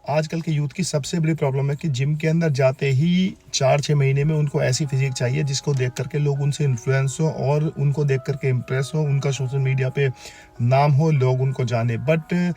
आजकल के यूथ की सबसे बड़ी प्रॉब्लम है कि जिम के अंदर जाते ही 4-6 महीने में उनको ऐसी फिजिक चाहिए जिसको देख करके लोग उनसे इन्फ्लुएंस हो और उनको देख करके इम्प्रेस हो, उनका सोशल मीडिया पे नाम हो, लोग उनको जाने। बट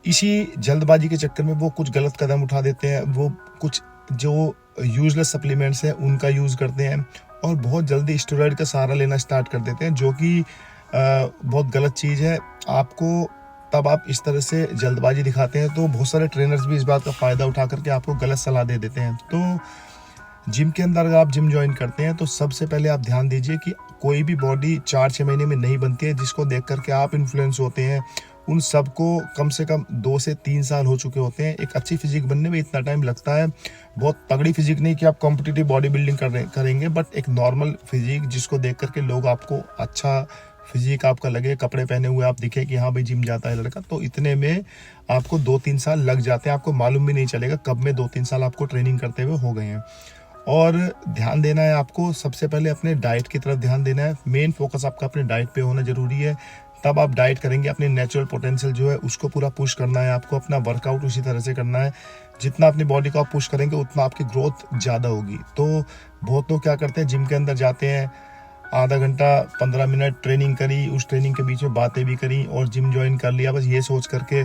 इसी जल्दबाजी के चक्कर में वो कुछ गलत कदम उठा देते हैं, वो कुछ जो यूजलेस सप्लीमेंट्स हैं उनका यूज़ करते हैं और बहुत जल्दी स्टेरॉइड का सहारा लेना स्टार्ट कर देते हैं, जो कि बहुत गलत चीज़ है। आपको तब आप इस तरह से जल्दबाजी दिखाते हैं तो बहुत सारे ट्रेनर्स भी इस बात का फ़ायदा उठा करके आपको गलत सलाह दे देते हैं। तो जिम के अंदर अगर आप जिम ज्वाइन करते हैं तो सबसे पहले आप ध्यान दीजिए कि कोई भी बॉडी 4-6 महीने में नहीं बनती है जिसको देख करके आप इन्फ्लुएंस होते हैं। उन सबको कम से कम 2 से 3 साल हो चुके होते हैं। एक अच्छी फिजिक बनने में इतना टाइम लगता है। बहुत तगड़ी फिजिक नहीं कि आप कॉम्पिटिटिव बॉडी बिल्डिंग करेंगे, बट एक नॉर्मल फिजिक जिसको देख करके लोग आपको अच्छा फिजिक आपका लगे, कपड़े पहने हुए आप दिखे कि हाँ भाई जिम जाता है लड़का, तो इतने में आपको 2-3 साल लग जाते हैं। आपको मालूम भी नहीं चलेगा कब में 2-3 साल आपको ट्रेनिंग करते हुए हो गए हैं। और ध्यान देना है आपको, सबसे पहले अपने डाइट की तरफ ध्यान देना है। मेन फोकस आपका अपने डाइट पे होना जरूरी है। तब आप डाइट करेंगे, अपने नेचुरल पोटेंशियल जो है उसको पूरा पुश करना है आपको। अपना वर्कआउट उसी तरह से करना है, जितना अपनी बॉडी को आप पुश करेंगे उतना आपकी ग्रोथ ज़्यादा होगी। तो बहुत लोग क्या करते हैं, जिम के अंदर जाते हैं, आधा घंटा 15 मिनट ट्रेनिंग करी, उस ट्रेनिंग के बीच में बातें भी करी और जिम ज्वाइन कर लिया, बस ये सोच करके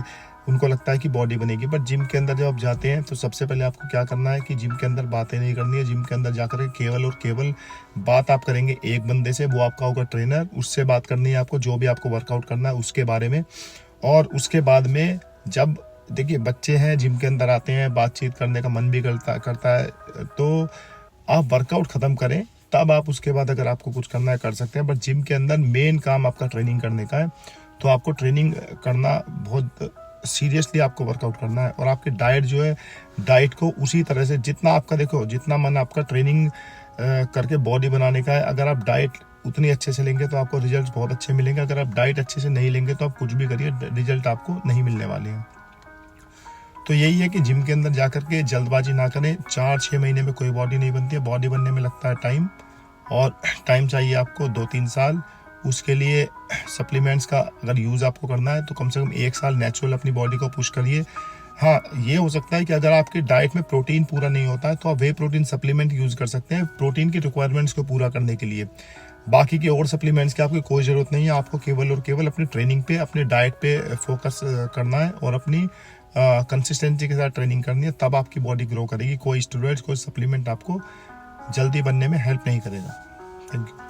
उनको लगता है कि बॉडी बनेगी। बट जिम के अंदर जब आप जाते हैं तो सबसे पहले आपको क्या करना है कि जिम के अंदर बातें नहीं करनी है। जिम के अंदर जाकर केवल और केवल बात आप करेंगे एक बंदे से, वो आपका होगा ट्रेनर। उससे बात करनी है आपको, जो भी आपको वर्कआउट करना है उसके बारे में। और उसके बाद में जब देखिए बच्चे हैं जिम के अंदर आते हैं, बातचीत करने का मन भी करता है, तो आप वर्कआउट ख़त्म करें, तब आप उसके बाद अगर आपको कुछ करना है कर सकते हैं। बट जिम के अंदर मेन काम आपका ट्रेनिंग करने का है, तो आपको ट्रेनिंग करना बहुत सीरियसली आपको वर्कआउट करना है। और आपकी डाइट जो है, डाइट को उसी तरह से जितना आपका देखो, जितना मन आपका ट्रेनिंग करके बॉडी बनाने का है, अगर आप डाइट उतनी अच्छे से लेंगे तो आपको रिजल्ट बहुत अच्छे मिलेंगे। अगर आप डाइट अच्छे से नहीं लेंगे तो आप कुछ भी करिए, रिजल्ट आपको नहीं मिलने वाले हैं। तो यही है कि जिम के अंदर जाकर के जल्दबाजी ना करें। 4-6 महीने में कोई बॉडी नहीं बनती है, बॉडी बनने में लगता है टाइम, और टाइम चाहिए आपको 2-3 साल। उसके लिए सप्लीमेंट्स का अगर यूज़ आपको करना है तो कम से कम 1 साल नेचुरल अपनी बॉडी को पुश करिए। हाँ, ये हो सकता है कि अगर आपकी डाइट में प्रोटीन पूरा नहीं होता है तो आप वे प्रोटीन सप्लीमेंट यूज़ कर सकते हैं प्रोटीन की रिक्वायरमेंट्स को पूरा करने के लिए। बाकी की और सप्लीमेंट्स की आपकी कोई ज़रूरत नहीं है। आपको केवल और केवल अपनी ट्रेनिंग पे, अपने डाइट पे फोकस करना है और अपनी कंसिस्टेंसी के साथ ट्रेनिंग करनी है, तब आपकी बॉडी ग्रो करेगी। कोई स्टेरॉइड्स, कोई सप्लीमेंट आपको जल्दी बनने में हेल्प नहीं करेगा। Thank you.